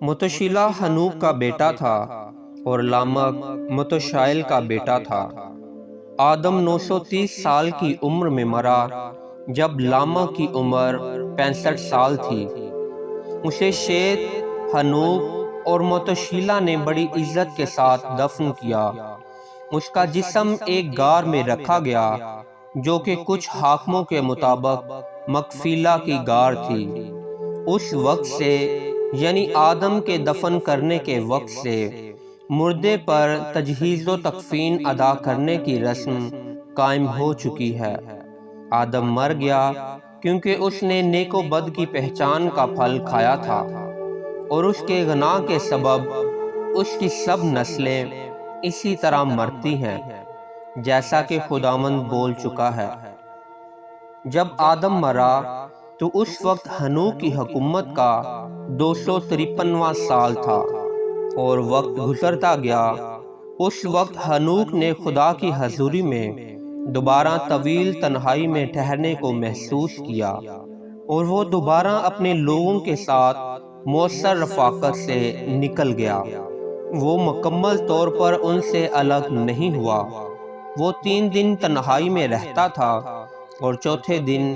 متشیلہ ہنوک کا بیٹا تھا اور لامک متشائل کا بیٹا تھا۔ آدم 930 سال کی عمر میں مرا جب لامک کی عمر 65 سال تھی۔ اسے شیت، ہنوک اور متشیلہ نے بڑی عزت کے ساتھ دفن کیا۔ اس کا جسم ایک غار میں رکھا گیا جو کہ کچھ حاکموں کے مطابق مقفیلہ کی غار تھی۔ اس وقت سے یعنی آدم کے دفن کرنے کے وقت سے مردے پر تجہیز و تکفین ادا کرنے کی رسم قائم ہو چکی ہے۔ آدم مر گیا کیونکہ اس نے نیک و بد کی پہچان کا پھل کھایا تھا، اور اس کے گناہ کے سبب اس کی سب نسلیں اسی طرح مرتی ہیں، جیسا کہ خداوند بول چکا ہے۔ جب آدم مرا تو اس وقت ہنوک کی حکومت کا 253واں سال تھا، اور وقت گزرتا گیا۔ اس وقت ہنوک نے خدا کی حضوری میں دوبارہ طویل تنہائی میں ٹھہرنے کو محسوس کیا، اور وہ دوبارہ اپنے لوگوں کے ساتھ مؤثر رفاقت سے نکل گیا۔ وہ مکمل طور پر ان سے الگ نہیں ہوا۔ وہ 3 دن تنہائی میں رہتا تھا اور چوتھے دن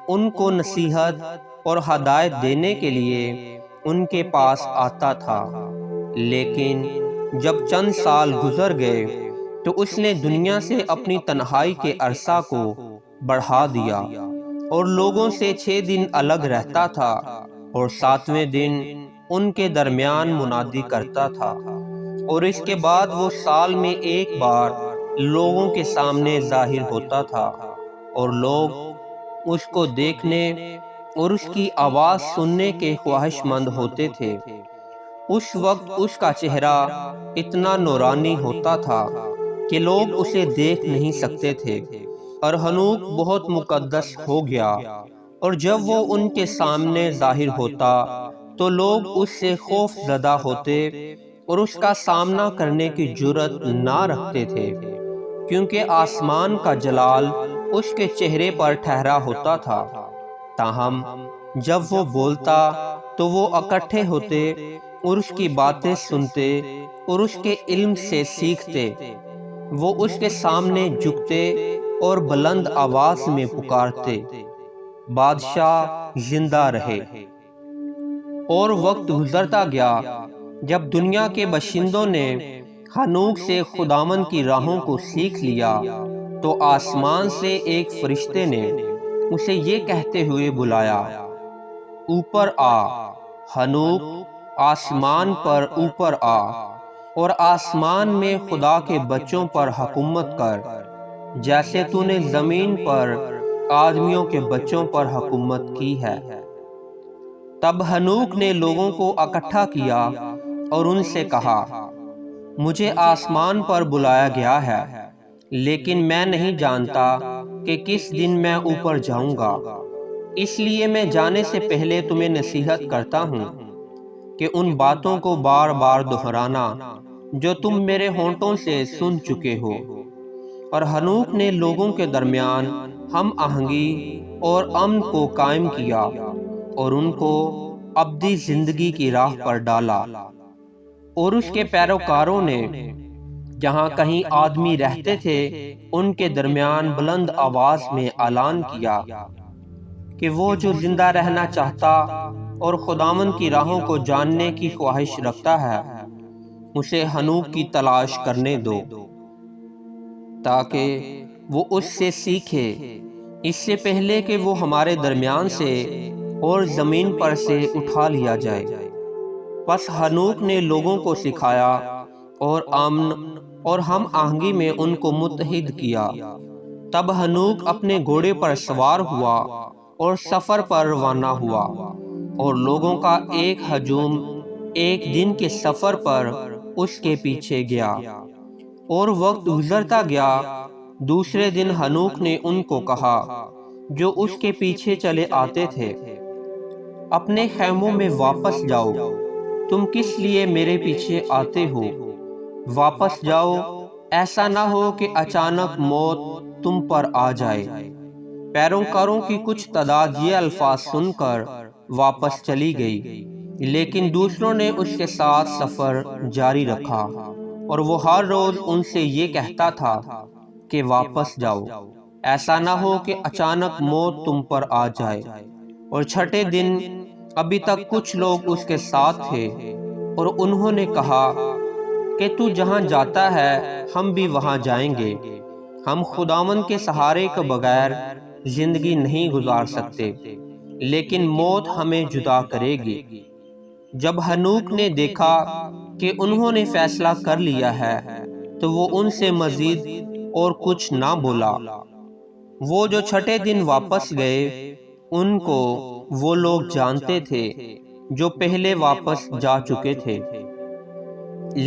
ان کو نصیحت اور ہدایت دینے کے لیے ان کے پاس آتا تھا۔ لیکن جب چند سال گزر گئے تو اس نے دنیا سے اپنی تنہائی کے عرصہ کو بڑھا دیا، اور لوگوں سے 6 دن الگ رہتا تھا اور 7ویں دن ان کے درمیان منادی کرتا تھا، اور اس کے بعد وہ سال میں ایک بار لوگوں کے سامنے ظاہر ہوتا تھا، اور لوگ اس کو دیکھنے اور اس کی آواز سننے کے خواہش مند ہوتے تھے۔ اس وقت اس کا چہرہ اتنا نورانی ہوتا تھا کہ لوگ اسے دیکھ نہیں سکتے تھے، اور ہنوک بہت مقدس ہو گیا، اور جب وہ ان کے سامنے ظاہر ہوتا تو لوگ اس سے خوف زدہ ہوتے اور اس کا سامنا کرنے کی جرأت نہ رکھتے تھے، کیونکہ آسمان کا جلال اس کے چہرے پر ٹھہرا ہوتا تھا۔ تاہم جب وہ بولتا تو وہ اکٹھے ہوتے اور اس کی باتیں سنتے اور اس کے علم سے سیکھتے۔ وہ اس کے سامنے جھکتے اور بلند آواز میں پکارتے، بادشاہ زندہ رہے۔ اور وقت گزرتا گیا۔ جب دنیا کے باشندوں نے ہنوک سے خداوند کی راہوں کو سیکھ لیا تو آسمان سے ایک فرشتے نے اسے یہ کہتے ہوئے بلایا، اوپر آ ہنوک، آسمان پر اوپر آ، اور آسمان میں خدا کے بچوں پر حکومت کر، جیسے تو نے زمین پر آدمیوں کے بچوں پر حکومت کی ہے۔ تب ہنوک نے لوگوں کو اکٹھا کیا اور ان سے کہا، مجھے آسمان پر بلایا گیا ہے، لیکن میں نہیں جانتا کہ کس دن میں اوپر جاؤں گا۔ اس لیے میں جانے سے پہلے تمہیں نصیحت کرتا ہوں کہ ان باتوں کو بار بار دہرانا جو تم میرے ہونٹوں سے سن چکے ہو۔ اور ہنوک نے لوگوں کے درمیان ہم آہنگی اور امن کو قائم کیا اور ان کو ابدی زندگی کی راہ پر ڈالا۔ اور اس کے پیروکاروں نے جہاں کہیں آدمی رہتے تھے ان کے درمیان بلند آواز میں اعلان کیا کہ وہ جو زندہ رہنا چاہتا اور خداوند کی راہوں کو جاننے کی خواہش رکھتا ہے اسے ہنوک کی تلاش کرنے دو، تاکہ وہ اس سے سیکھے، اس سے پہلے کہ وہ ہمارے درمیان سے اور زمین پر سے اٹھا لیا جائے۔ پس ہنوک نے لوگوں کو سکھایا اور امن اور ہم آہنگی میں ان کو متحد کیا۔ تب ہنوک اپنے گھوڑے پر سوار ہوا اور سفر پر روانہ ہوا، اور لوگوں کا ایک ہجوم ایک دن کے سفر پر اس کے پیچھے گیا۔ اور وقت گزرتا گیا، دوسرے دن ہنوک نے ان کو کہا جو اس کے پیچھے چلے آتے تھے، اپنے خیموں میں واپس جاؤ، تم کس لیے میرے پیچھے آتے ہو؟ واپس جاؤ، ایسا نہ ہو کہ اچانک موت تم پر آ جائے۔ پیروکاروں کی کچھ تعداد یہ الفاظ سن کر واپس چلی گئی، لیکن دوسروں نے اس کے ساتھ سفر جاری رکھا اور وہ ہر روز ان سے یہ کہتا تھا کہ واپس جاؤ، ایسا نہ ہو کہ اچانک موت تم پر آ جائے۔ اور چھٹے دن ابھی تک کچھ لوگ اس کے ساتھ تھے اور انہوں نے کہا کہ تو جہاں جاتا ہے ہم بھی وہاں جائیں گے، ہم خداوند کے سہارے کے بغیر زندگی نہیں گزار سکتے، لیکن موت ہمیں جدا کرے گی۔ جب ہنوک نے دیکھا کہ انہوں نے فیصلہ کر لیا ہے تو وہ ان سے مزید اور کچھ نہ بولا۔ وہ جو چھٹے دن واپس گئے ان کو وہ لوگ جانتے تھے جو پہلے واپس جا چکے تھے،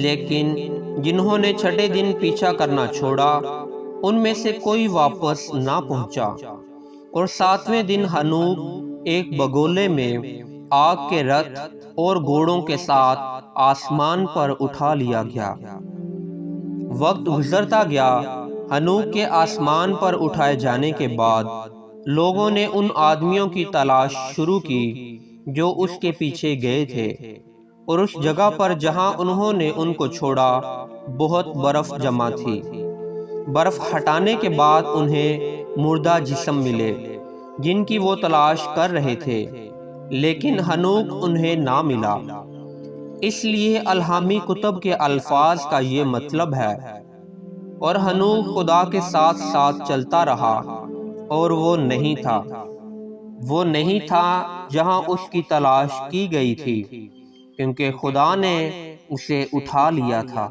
لیکن جنہوں نے چھٹے دن پیچھا کرنا چھوڑا ان میں سے کوئی واپس نہ پہنچا۔ اور ساتویں دن ہنوک ایک بگولے میں آگ کے رتھ اور گھوڑوں کے ساتھ آسمان پر اٹھا لیا گیا۔ وقت گزرتا گیا، ہنوک کے آسمان پر اٹھائے جانے کے بعد لوگوں نے ان آدمیوں کی تلاش شروع کی جو اس کے پیچھے گئے تھے، اور اس جگہ پر جہاں انہوں نے ان کو چھوڑا بہت برف جمع تھی۔ برف ہٹانے کے بعد انہیں مردہ جسم ملے جن کی وہ تلاش کر رہے تھے، لیکن ہنوک انہیں نہ ملا۔ اس لیے الہامی کتب کے الفاظ کا یہ مطلب ہے، اور ہنوک خدا کے ساتھ ساتھ چلتا رہا اور وہ نہیں تھا جہاں اس کی تلاش کی گئی تھی، کیونکہ خدا نے اسے اٹھا لیا تھا۔